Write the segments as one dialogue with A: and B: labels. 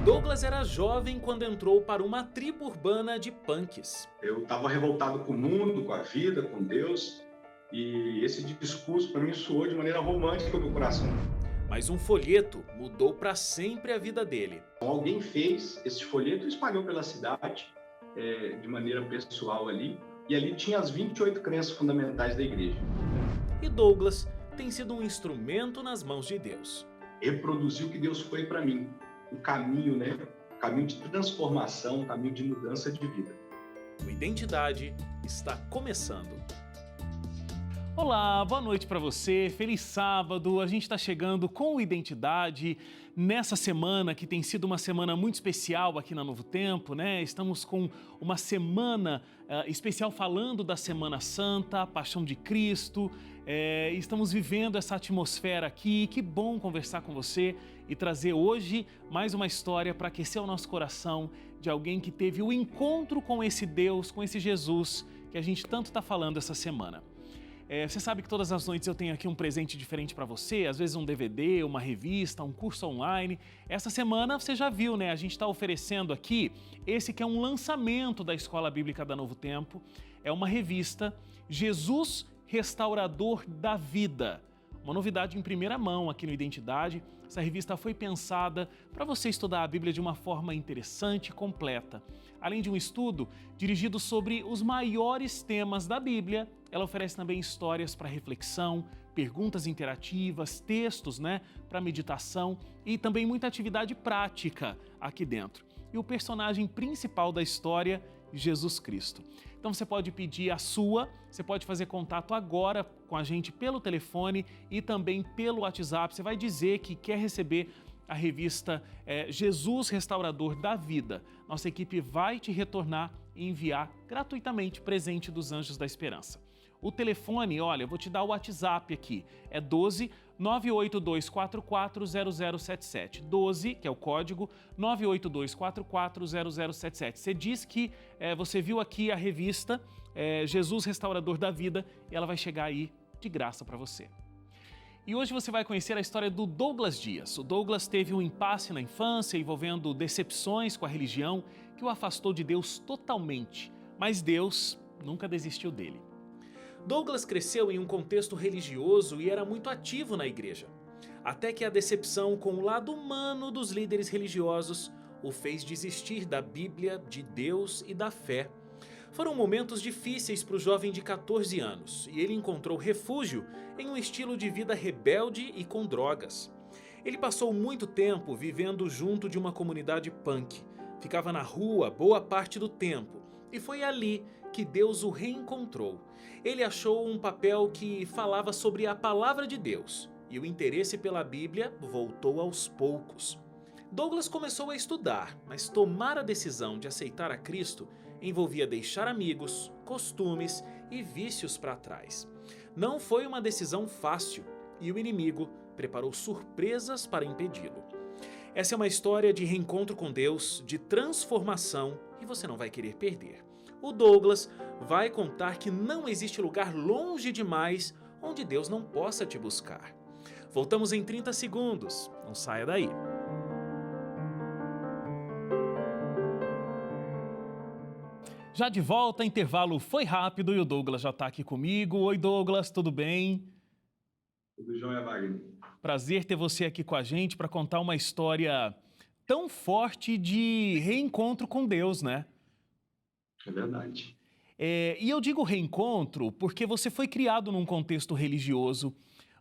A: Douglas era jovem quando entrou para uma tribo urbana de punks.
B: Eu estava revoltado com o mundo, com a vida, com Deus, e esse discurso para mim soou de maneira romântica no coração.
A: Mas um folheto mudou para sempre a vida dele.
B: Então, alguém fez esse folheto e espalhou pela cidade, de maneira pessoal ali, e ali tinha as 28 crenças fundamentais da igreja.
A: E Douglas tem sido um instrumento nas mãos de Deus.
B: Reproduziu o que Deus foi para mim, o caminho, O caminho de transformação, o caminho de mudança de vida.
A: O Identidade está começando. Olá, boa noite para você, feliz sábado, a gente está chegando com o Identidade nessa semana que tem sido uma semana muito especial aqui na Novo Tempo, né? Estamos com uma semana especial falando da Semana Santa, a Paixão de Cristo, estamos vivendo essa atmosfera aqui, que bom conversar com você e trazer hoje mais uma história para aquecer o nosso coração de alguém que teve o encontro com esse Deus, com esse Jesus que a gente tanto está falando essa semana. Você sabe que todas as noites eu tenho aqui um presente diferente para você, às vezes um DVD, uma revista, um curso online. Essa semana você já viu, né? A gente está oferecendo aqui esse que é um lançamento da Escola Bíblica da Novo Tempo. É uma revista, Jesus Restaurador da Vida. Uma novidade em primeira mão aqui no Identidade. Essa revista foi pensada para você estudar a Bíblia de uma forma interessante e completa. Além de um estudo dirigido sobre os maiores temas da Bíblia, ela oferece também histórias para reflexão, perguntas interativas, textos, para meditação e também muita atividade prática aqui dentro. E o personagem principal da história, Jesus Cristo. Então você pode pedir a sua, você pode fazer contato agora com a gente pelo telefone e também pelo WhatsApp. Você vai dizer que quer receber a revista Jesus Restaurador da Vida. Nossa equipe vai te retornar e enviar gratuitamente presente dos Anjos da Esperança. O telefone, olha, eu vou te dar o WhatsApp aqui, é 12 98244 0077. 12, que é o código, 98244 0077. Você diz que você viu aqui a revista Jesus Restaurador da Vida e ela vai chegar aí de graça para você. E hoje você vai conhecer a história do Douglas Dias. O Douglas teve um impasse na infância envolvendo decepções com a religião que o afastou de Deus totalmente, mas Deus nunca desistiu dele. Douglas cresceu em um contexto religioso e era muito ativo na igreja, até que a decepção com o lado humano dos líderes religiosos o fez desistir da Bíblia, de Deus e da fé. Foram momentos difíceis para o jovem de 14 anos e ele encontrou refúgio em um estilo de vida rebelde e com drogas. Ele passou muito tempo vivendo junto de uma comunidade punk, ficava na rua boa parte do tempo e foi ali que Deus o reencontrou. Ele achou um papel que falava sobre a palavra de Deus e o interesse pela Bíblia voltou aos poucos. Douglas começou a estudar, mas tomar a decisão de aceitar a Cristo envolvia deixar amigos, costumes e vícios para trás. Não foi uma decisão fácil e o inimigo preparou surpresas para impedi-lo. Essa é uma história de reencontro com Deus, de transformação e você não vai querer perder. O Douglas vai contar que não existe lugar longe demais onde Deus não possa te buscar. Voltamos em 30 segundos, não saia daí. Já de volta, intervalo foi rápido e o Douglas já está aqui comigo. Oi Douglas, tudo bem?
B: Tudo jóia, Wagner.
A: Prazer ter você aqui com a gente para contar uma história tão forte de reencontro com Deus, né?
B: É verdade.
A: E eu digo reencontro porque você foi criado num contexto religioso,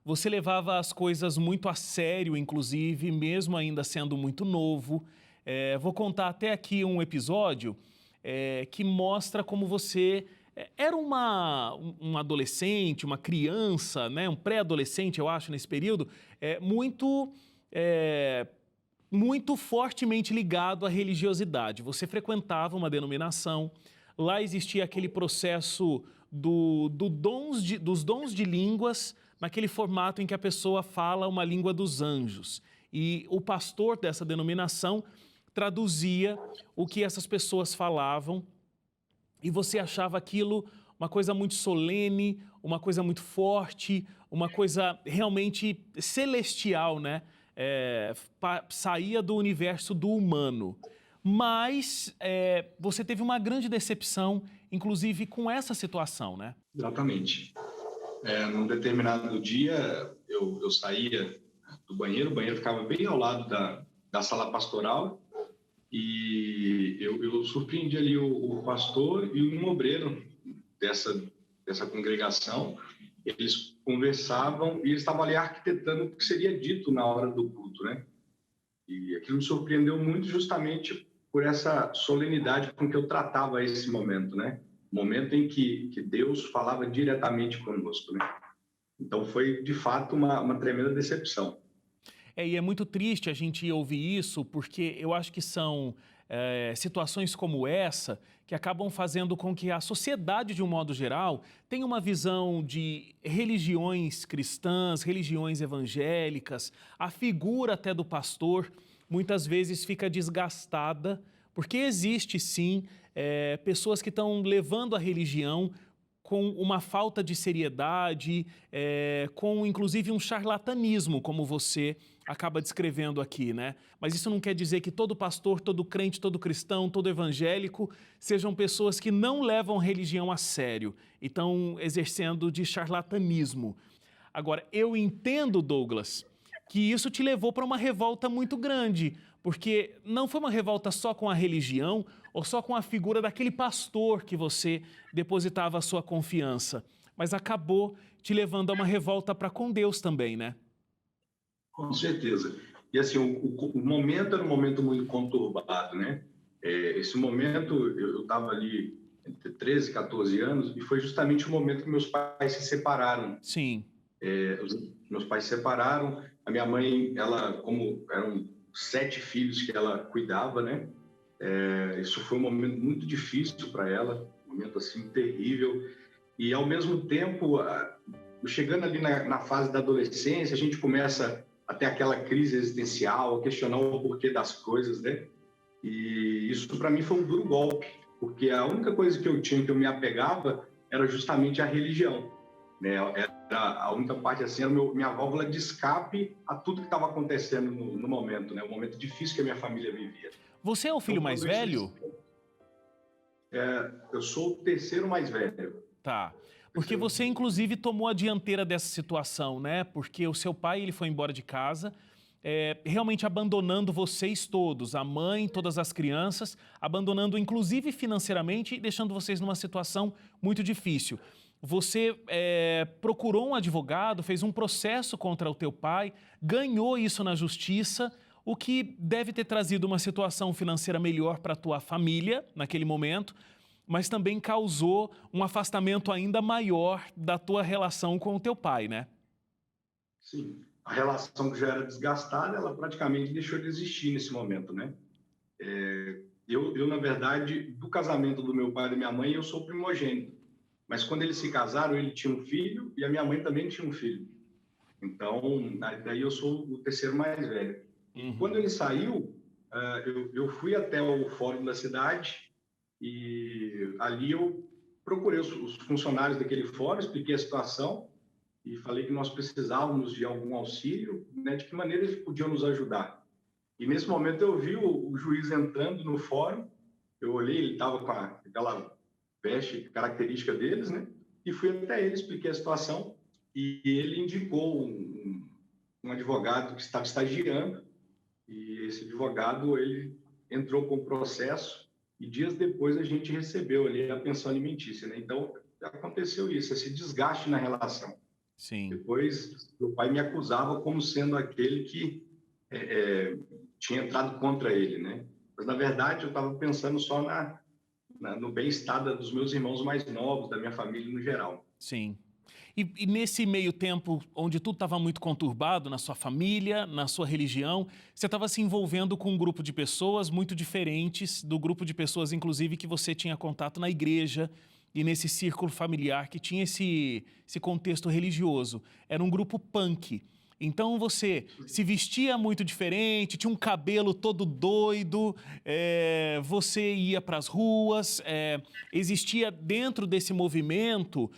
A: você levava as coisas muito a sério, inclusive, mesmo ainda sendo muito novo. Vou contar até aqui um episódio que mostra como você era um adolescente, uma criança, um pré-adolescente, eu acho, nesse período, muito fortemente ligado à religiosidade. Você frequentava uma denominação, lá existia aquele processo dos dons de línguas, naquele formato em que a pessoa fala uma língua dos anjos. E o pastor dessa denominação traduzia o que essas pessoas falavam e você achava aquilo uma coisa muito solene, uma coisa muito forte, uma coisa realmente celestial, né? saía do universo do humano. Mas você teve uma grande decepção, inclusive com essa situação, né?
B: Exatamente. Num determinado dia, eu saía do banheiro, o banheiro ficava bem ao lado da sala pastoral, e eu surpreendi ali o pastor e um obreiro dessa congregação. Eles conversavam e eles estavam ali arquitetando o que seria dito na hora do culto, né? E aquilo me surpreendeu muito justamente por essa solenidade com que eu tratava esse momento, né? Momento em que Deus falava diretamente conosco, né? Então foi, de fato, uma tremenda decepção.
A: E é muito triste a gente ouvir isso, porque eu acho que são situações como essa que acabam fazendo com que a sociedade, de um modo geral, tenha uma visão de religiões cristãs, religiões evangélicas, a figura até do pastor muitas vezes fica desgastada, porque existe sim pessoas que estão levando a religião com uma falta de seriedade, com inclusive um charlatanismo, como você acaba descrevendo aqui, né? Mas isso não quer dizer que todo pastor, todo crente, todo cristão, todo evangélico sejam pessoas que não levam a religião a sério e estão exercendo de charlatanismo. Agora, eu entendo, Douglas, que isso te levou para uma revolta muito grande, porque não foi uma revolta só com a religião ou só com a figura daquele pastor que você depositava a sua confiança, mas acabou te levando a uma revolta para com Deus também, né?
B: Com certeza. E assim, o momento era um momento muito conturbado, né? Esse momento, eu estava ali entre 13 e 14 anos, e foi justamente o momento que meus pais se separaram.
A: Sim.
B: Meus pais se separaram, a minha mãe, ela, como eram 7 filhos que ela cuidava, né? Isso foi um momento muito difícil para ela, um momento assim terrível. E ao mesmo tempo, chegando ali na fase da adolescência, a gente começa a ter aquela crise existencial, a questionar o porquê das coisas, né? E isso para mim foi um duro golpe, porque a única coisa que eu tinha, que eu me apegava, era justamente a religião, né? Era a única parte assim, era minha válvula de escape a tudo que estava acontecendo no momento, né? O momento difícil que a minha família vivia.
A: Você é o filho mais velho?
B: Eu sou o terceiro mais velho.
A: Tá. Porque você, inclusive, tomou a dianteira dessa situação, né? Porque o seu pai, ele foi embora de casa, realmente abandonando vocês todos, a mãe, todas as crianças, abandonando, inclusive, financeiramente e deixando vocês numa situação muito difícil. Você procurou um advogado, fez um processo contra o teu pai, ganhou isso na justiça, o que deve ter trazido uma situação financeira melhor para a tua família naquele momento, mas também causou um afastamento ainda maior da tua relação com o teu pai, né?
B: Sim, a relação que já era desgastada, ela praticamente deixou de existir nesse momento, né? Eu, na verdade, do casamento do meu pai e da minha mãe, eu sou primogênito. Mas quando eles se casaram, ele tinha um filho e a minha mãe também tinha um filho. Então, daí eu sou o terceiro mais velho.
A: Uhum.
B: Quando ele saiu, eu fui até o fórum da cidade e ali eu procurei os funcionários daquele fórum, expliquei a situação e falei que nós precisávamos de algum auxílio, né, de que maneira eles podiam nos ajudar. E nesse momento eu vi o juiz entrando no fórum, eu olhei, ele estava com aquela veste característica deles, né, e fui até ele, expliquei a situação e ele indicou um advogado que estava estagiando, e esse advogado, ele entrou com o processo e dias depois a gente recebeu ali a pensão alimentícia, né? Então, aconteceu isso, esse desgaste na relação.
A: Sim.
B: Depois, meu pai me acusava como sendo aquele que tinha entrado contra ele, né? Mas, na verdade, eu estava pensando só no bem-estar dos meus irmãos mais novos, da minha família no geral.
A: Sim. E nesse meio tempo, onde tudo estava muito conturbado na sua família, na sua religião, você estava se envolvendo com um grupo de pessoas muito diferentes do grupo de pessoas, inclusive, que você tinha contato na igreja e nesse círculo familiar que tinha esse contexto religioso. Era um grupo punk. Então você se vestia muito diferente, tinha um cabelo todo doido, você ia para as ruas, existia dentro desse movimento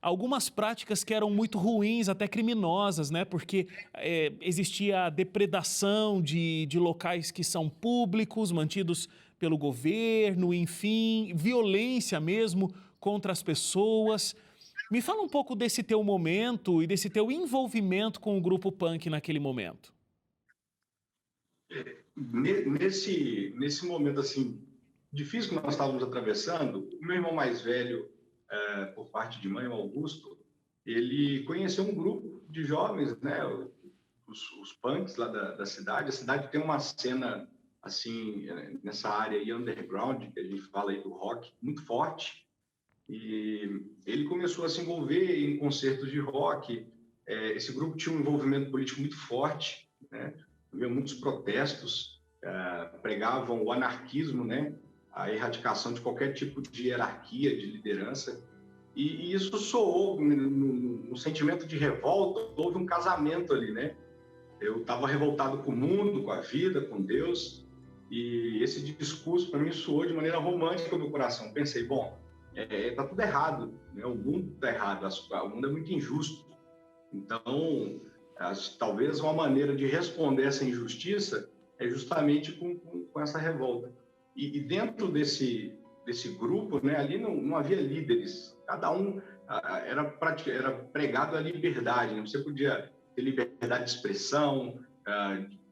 A: algumas práticas que eram muito ruins, até criminosas, né? Porque existia a depredação de locais que são públicos, mantidos pelo governo, enfim, violência mesmo contra as pessoas. Me fala um pouco desse teu momento e desse teu envolvimento com o grupo punk naquele momento.
B: Nesse momento assim difícil que nós estávamos atravessando, o meu irmão mais velho, por parte de mãe, o Augusto, ele conheceu um grupo de jovens, né, os punks lá da cidade. A cidade tem uma cena assim nessa área aí underground, que a gente fala aí do rock, muito forte. E ele começou a se envolver em concertos de rock. Esse grupo tinha um envolvimento político muito forte, né? Havia muitos protestos, pregavam o anarquismo, né? A erradicação de qualquer tipo de hierarquia, de liderança. E isso soou no sentimento de revolta. Houve um casamento ali, né? Eu estava revoltado com o mundo, com a vida, com Deus, e esse discurso para mim soou de maneira romântica no coração. Pensei, bom, tá tudo errado, né? O mundo está errado, o mundo é muito injusto. Então, talvez uma maneira de responder essa injustiça é justamente com essa revolta. E dentro desse grupo, né, ali não havia líderes. Cada um era pregado a liberdade, né? Você podia ter liberdade de expressão,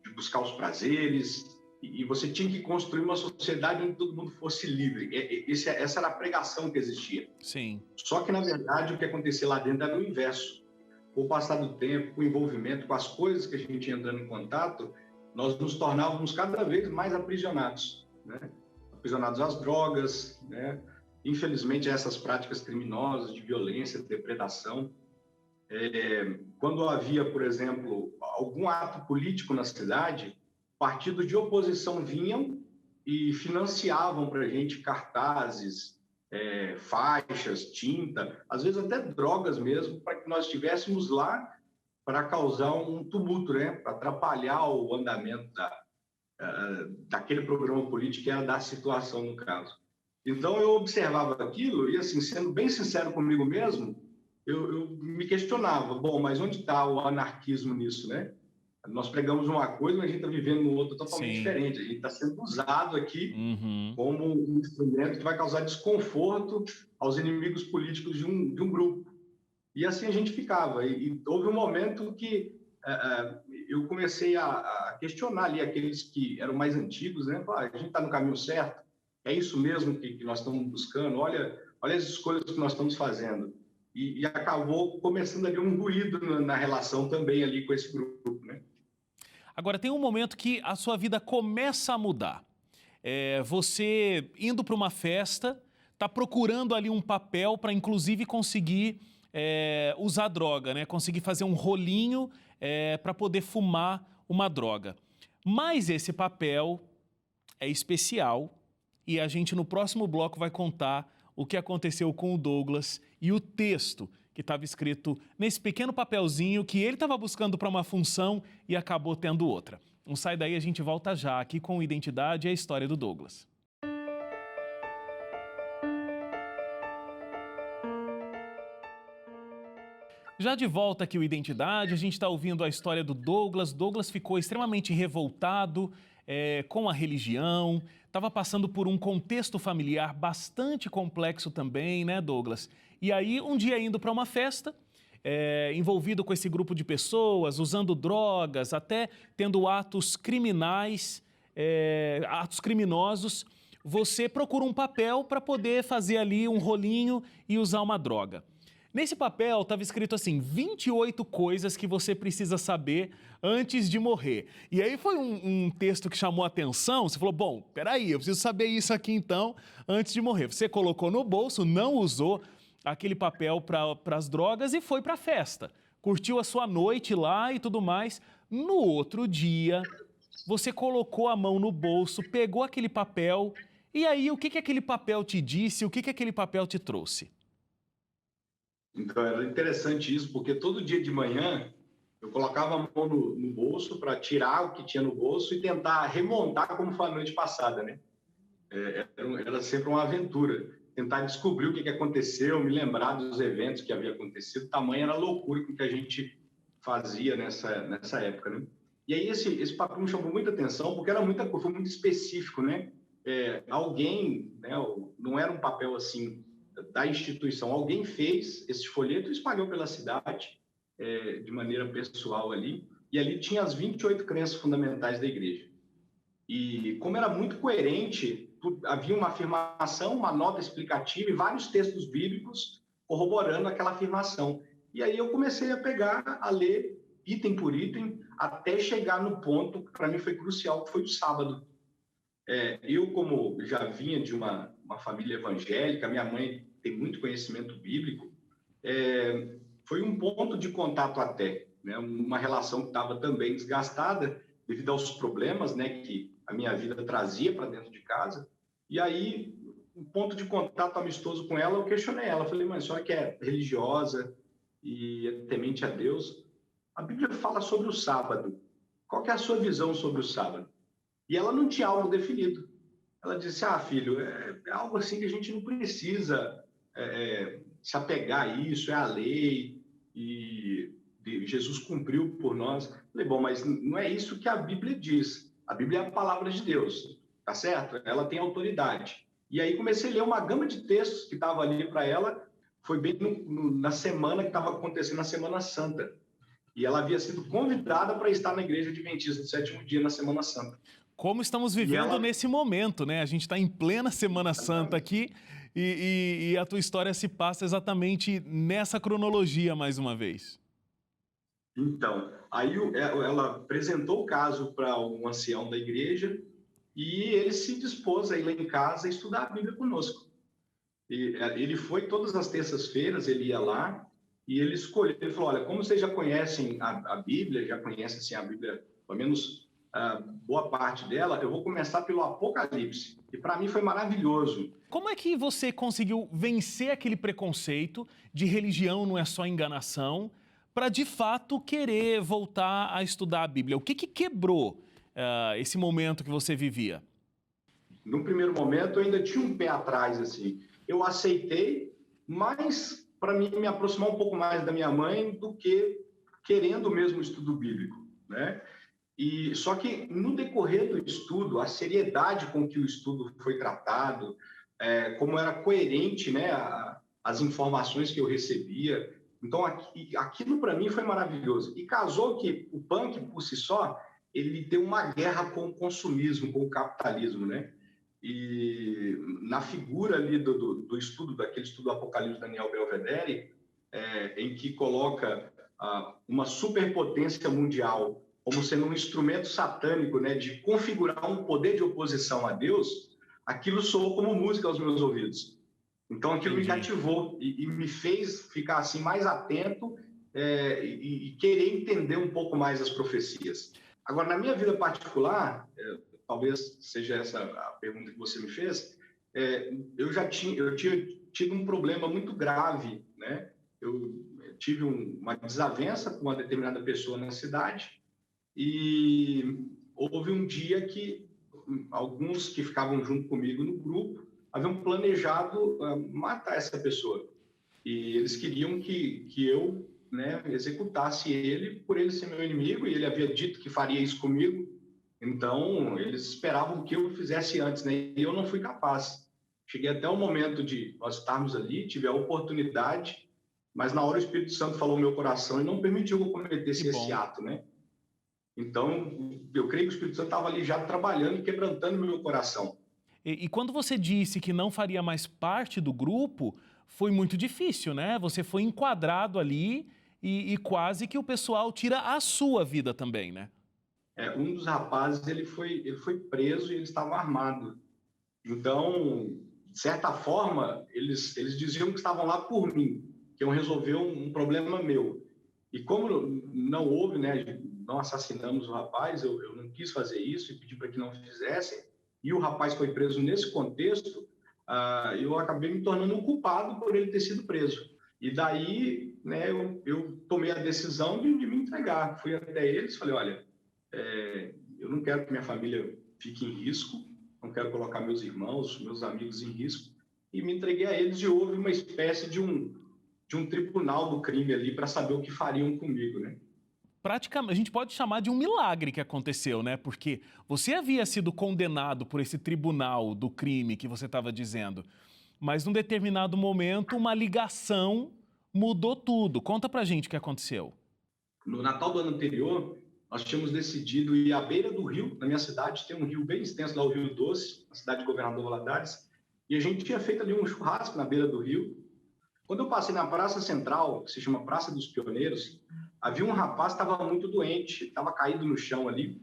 B: de buscar os prazeres, e você tinha que construir uma sociedade onde todo mundo fosse livre. Essa era a pregação que existia.
A: Sim.
B: Só que, na verdade, o que acontecia lá dentro era o inverso. Com o passar do tempo, com o envolvimento, com as coisas que a gente ia entrando em contato, nós nos tornávamos cada vez mais aprisionados, né? Aprisionados às drogas, né? Infelizmente, a essas práticas criminosas de violência, de depredação. Quando havia, por exemplo, algum ato político na cidade, partidos de oposição vinham e financiavam para a gente cartazes, faixas, tinta, às vezes até drogas mesmo, para que nós estivéssemos lá para causar um tumulto, né? Para atrapalhar o andamento daquele programa político, que era da situação, no caso. Então, eu observava aquilo e, assim, sendo bem sincero comigo mesmo, eu me questionava, bom, mas onde está o anarquismo nisso, né? Nós pregamos uma coisa, mas a gente está vivendo um outro totalmente diferente. A gente está sendo usado aqui como um instrumento que vai causar desconforto aos inimigos políticos de um grupo. E assim a gente ficava. E houve um momento que eu comecei a questionar ali aqueles que eram mais antigos, né? A gente está no caminho certo? É isso mesmo que nós estamos buscando? Olha as escolhas que nós estamos fazendo. E acabou começando ali um ruído na relação também ali com esse grupo, né?
A: Agora, tem um momento que a sua vida começa a mudar. Você indo para uma festa, está procurando ali um papel para, inclusive, conseguir usar droga, né? Conseguir fazer um rolinho para poder fumar uma droga. Mas esse papel é especial e a gente, no próximo bloco, vai contar o que aconteceu com o Douglas e o texto que estava escrito nesse pequeno papelzinho que ele estava buscando para uma função e acabou tendo outra. Não sai daí, a gente volta já aqui com Identidade e a história do Douglas. Já de volta aqui o Identidade, a gente está ouvindo a história do Douglas. Douglas ficou extremamente revoltado com a religião, estava passando por um contexto familiar bastante complexo também, né, Douglas? E aí, um dia indo para uma festa, envolvido com esse grupo de pessoas, usando drogas, até tendo atos criminais, atos criminosos, você procura um papel para poder fazer ali um rolinho e usar uma droga. Nesse papel estava escrito assim, 28 coisas que você precisa saber antes de morrer. E aí foi um texto que chamou a atenção, você falou, bom, peraí, eu preciso saber isso aqui então, antes de morrer. Você colocou no bolso, não usou aquele papel para as drogas e foi para a festa. Curtiu a sua noite lá e tudo mais. No outro dia, você colocou a mão no bolso, pegou aquele papel, e aí o que aquele papel te disse, o que aquele papel te trouxe?
B: Então, era interessante isso, porque todo dia de manhã eu colocava a mão no bolso para tirar o que tinha no bolso e tentar remontar como foi a noite passada, né? Era sempre uma aventura. tentar descobrir o que aconteceu, me lembrar dos eventos que havia acontecido. Tamanha era a loucura com que a gente fazia nessa época, né? E aí esse papel me chamou muita atenção, porque era muita coisa, foi muito específico, né? Alguém, né, não era um papel assim da instituição, alguém fez esse folheto e espalhou pela cidade de maneira pessoal ali, e ali tinha as 28 crenças fundamentais da igreja. E como era muito coerente, havia uma afirmação, uma nota explicativa e vários textos bíblicos corroborando aquela afirmação. E aí eu comecei a pegar, a ler item por item, até chegar no ponto que para mim foi crucial, que foi o sábado. Eu, como já vinha de uma família evangélica, minha mãe tem muito conhecimento bíblico, foi um ponto de contato até, né? Uma relação que estava também desgastada devido aos problemas, né, que a minha vida trazia para dentro de casa. E aí, um ponto de contato amistoso com ela, eu questionei ela. Falei, mãe, a senhora que é religiosa e é temente a Deus, a Bíblia fala sobre o sábado. Qual que é a sua visão sobre o sábado? E ela não tinha algo definido. Ela disse, filho, é algo assim que a gente não precisa se apegar a isso, é a lei, e Jesus cumpriu por nós. Falei, bom, mas não é isso que a Bíblia diz. A Bíblia é a palavra de Deus, tá certo? Ela tem autoridade. E aí comecei a ler uma gama de textos que estava ali para ela, foi bem na semana que estava acontecendo, a Semana Santa. E ela havia sido convidada para estar na Igreja Adventista do Sétimo Dia, na Semana Santa.
A: Como estamos vivendo nesse momento, né? A gente está em plena Semana Santa aqui e a tua história se passa exatamente nessa cronologia mais uma vez.
B: Então, aí ela apresentou o caso para um ancião da igreja e ele se dispôs a ir lá em casa e estudar a Bíblia conosco. Ele foi todas as terças-feiras, ele ia lá e ele escolheu, ele falou, olha, como vocês já conhecem a Bíblia, já conhecem assim, a Bíblia, pelo menos boa parte dela, eu vou começar pelo Apocalipse. E para mim foi maravilhoso.
A: Como é que você conseguiu vencer aquele preconceito de religião não é só enganação, para de fato querer voltar a estudar a Bíblia? O que quebrou esse momento que você vivia?
B: No primeiro momento eu ainda tinha um pé atrás, assim. Eu aceitei, mas para mim me aproximar um pouco mais da minha mãe do que querendo mesmo o estudo bíblico, né? E só que no decorrer do estudo, a seriedade com que o estudo foi tratado, como era coerente, né, as informações que eu recebia. Então, aquilo para mim foi maravilhoso. E casou que o punk, por si só, ele tem uma guerra com o consumismo, com o capitalismo, né? E na figura ali do estudo, daquele estudo do Apocalipse de Daniel Belvedere, em que coloca uma superpotência mundial como sendo um instrumento satânico, né, de configurar um poder de oposição a Deus, aquilo soou como música aos meus ouvidos. Então, aquilo me cativou e me fez ficar assim mais atento e querer entender um pouco mais as profecias. Agora, na minha vida particular, talvez seja essa a pergunta que você me fez, eu tinha tido um problema muito grave, né? Eu tive uma desavença com uma determinada pessoa na cidade e houve um dia que alguns que ficavam junto comigo no grupo haviam planejado matar essa pessoa. E eles queriam que eu, né, executasse ele por ele ser meu inimigo, e ele havia dito que faria isso comigo. Então, eles esperavam que eu fizesse antes, né? E eu não fui capaz. Cheguei até o momento de nós estarmos ali, tive a oportunidade, mas na hora o Espírito Santo falou no meu coração e não permitiu que eu cometesse esse ato, né? Então, eu creio que o Espírito Santo estava ali já trabalhando e quebrantando o meu coração.
A: E quando você disse que não faria mais parte do grupo, foi muito difícil, né? Você foi enquadrado ali e quase que o pessoal tira a sua vida também, né?
B: Um dos rapazes, ele foi preso e ele estava armado. Então, de certa forma, eles diziam que estavam lá por mim, que iam resolver um problema meu. E como não houve, né, não assassinamos o rapaz, eu não quis fazer isso e pedi para que não fizessem, e o rapaz foi preso nesse contexto, eu acabei me tornando um culpado por ele ter sido preso. E daí, né, eu tomei a decisão de me entregar. Fui até eles, falei, olha, eu não quero que minha família fique em risco, não quero colocar meus irmãos, meus amigos em risco, e me entreguei a eles, e houve uma espécie de um tribunal do crime ali para saber o que fariam comigo, né?
A: Praticamente, a gente pode chamar de um milagre que aconteceu, né? Porque você havia sido condenado por esse tribunal do crime que você estava dizendo, mas num determinado momento uma ligação mudou tudo. Conta pra gente o que aconteceu.
B: No Natal do ano anterior, nós tínhamos decidido ir à beira do rio. Na minha cidade tem um rio bem extenso lá, o Rio Doce, na cidade de Governador Valadares, e a gente tinha feito ali um churrasco na beira do rio. Quando eu passei na Praça Central, que se chama Praça dos Pioneiros, havia um rapaz que estava muito doente, estava caído no chão ali,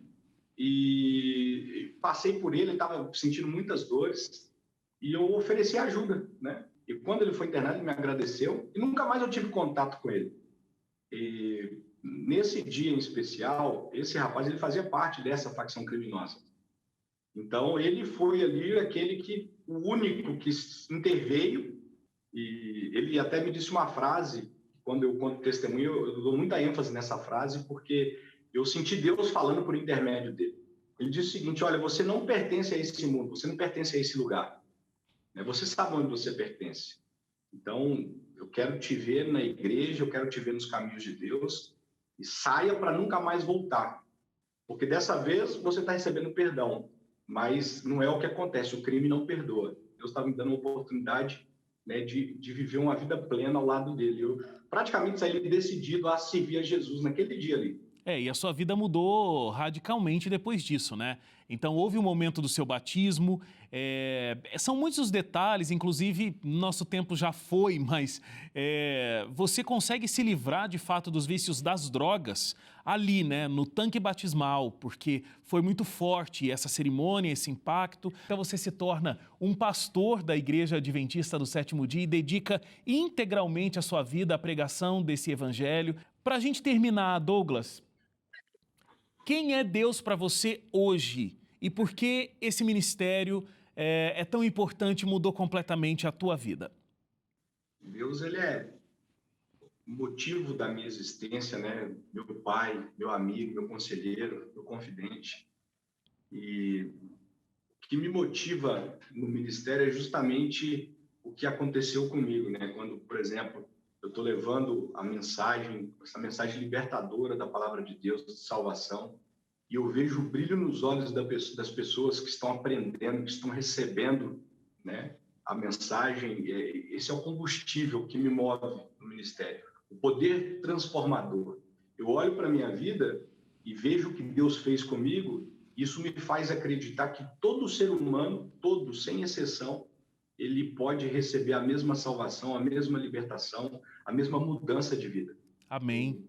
B: e passei por ele estava sentindo muitas dores, e eu ofereci ajuda, né? E quando ele foi internado, ele me agradeceu, e nunca mais eu tive contato com ele. E nesse dia em especial, esse rapaz ele fazia parte dessa facção criminosa. Então, ele foi ali o único que interveio, e ele até me disse uma frase, quando eu conto testemunho, eu dou muita ênfase nessa frase, porque eu senti Deus falando por intermédio dele. Ele disse o seguinte: olha, você não pertence a esse mundo, você não pertence a esse lugar, né? Você sabe onde você pertence. Então, eu quero te ver na igreja, eu quero te ver nos caminhos de Deus, e saia para nunca mais voltar, porque dessa vez você está recebendo perdão, mas não é o que acontece, o crime não perdoa. Deus está me dando uma oportunidade, né, de viver uma vida plena ao lado dele. Eu praticamente saí decidido a servir a Jesus naquele dia ali.
A: E a sua vida mudou radicalmente depois disso, né? Então, houve um momento do seu batismo, são muitos os detalhes, inclusive, nosso tempo já foi, mas você consegue se livrar, de fato, dos vícios das drogas ali, né, no tanque batismal, porque foi muito forte essa cerimônia, esse impacto. Então, você se torna um pastor da Igreja Adventista do Sétimo Dia e dedica integralmente a sua vida à pregação desse evangelho. Para a gente terminar, Douglas, quem é Deus para você hoje e por que esse ministério é tão importante e mudou completamente a tua vida?
B: Deus, ele é o motivo da minha existência, né? Meu pai, meu amigo, meu conselheiro, meu confidente. E o que me motiva no ministério é justamente o que aconteceu comigo, né? Quando, por exemplo, eu estou levando essa mensagem libertadora da palavra de Deus, de salvação, e eu vejo o brilho nos olhos das pessoas que estão aprendendo, que estão recebendo, né, a mensagem. Esse é o combustível que me move no ministério, o poder transformador. Eu olho para a minha vida e vejo o que Deus fez comigo, isso me faz acreditar que todo ser humano, todo, sem exceção, ele pode receber a mesma salvação, a mesma libertação, a mesma mudança de vida.
A: Amém.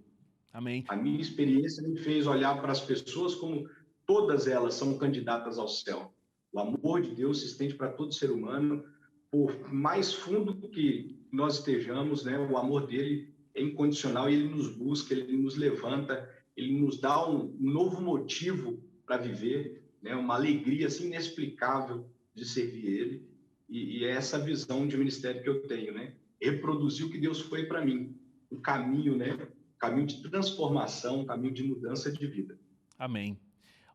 A: Amém.
B: A minha experiência me fez olhar para as pessoas como todas elas são candidatas ao céu. O amor de Deus se estende para todo ser humano, por mais fundo que nós estejamos, né? O amor dele é incondicional e ele nos busca, ele nos levanta, ele nos dá um novo motivo para viver, né? Uma alegria assim, inexplicável de servir ele. E é essa visão de ministério que eu tenho, né? Reproduzir o que Deus foi para mim, o caminho, né? Caminho de transformação, caminho de mudança de vida.
A: Amém.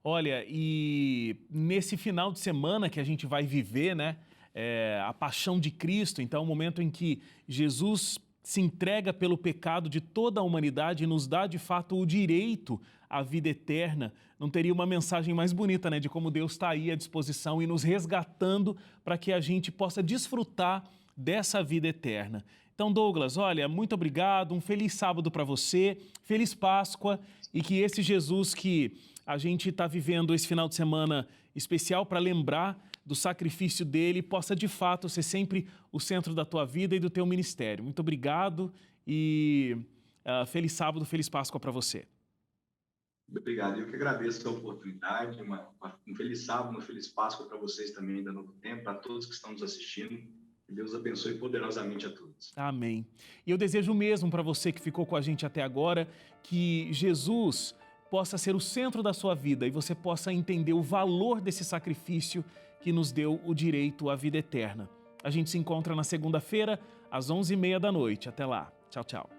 A: Olha, e nesse final de semana que a gente vai viver, né? A paixão de Cristo, então, o momento em que Jesus se entrega pelo pecado de toda a humanidade e nos dá, de fato, o direito à vida eterna. Não teria uma mensagem mais bonita, né? De como Deus está aí à disposição e nos resgatando para que a gente possa desfrutar dessa vida eterna. Então, Douglas, olha, muito obrigado, um feliz sábado para você, feliz Páscoa, e que esse Jesus que a gente está vivendo esse final de semana especial para lembrar do sacrifício dele possa de fato ser sempre o centro da tua vida e do teu ministério. Muito obrigado e feliz sábado, feliz Páscoa para você.
B: Obrigado, eu que agradeço a oportunidade, um feliz sábado, uma feliz Páscoa para vocês também da Novo Tempo, para todos que estão nos assistindo. Que Deus abençoe poderosamente a todos.
A: Amém. E eu desejo o mesmo para você que ficou com a gente até agora, que Jesus possa ser o centro da sua vida e você possa entender o valor desse sacrifício que nos deu o direito à vida eterna. A gente se encontra na segunda-feira, às 11h30 da noite. Até lá. Tchau, tchau.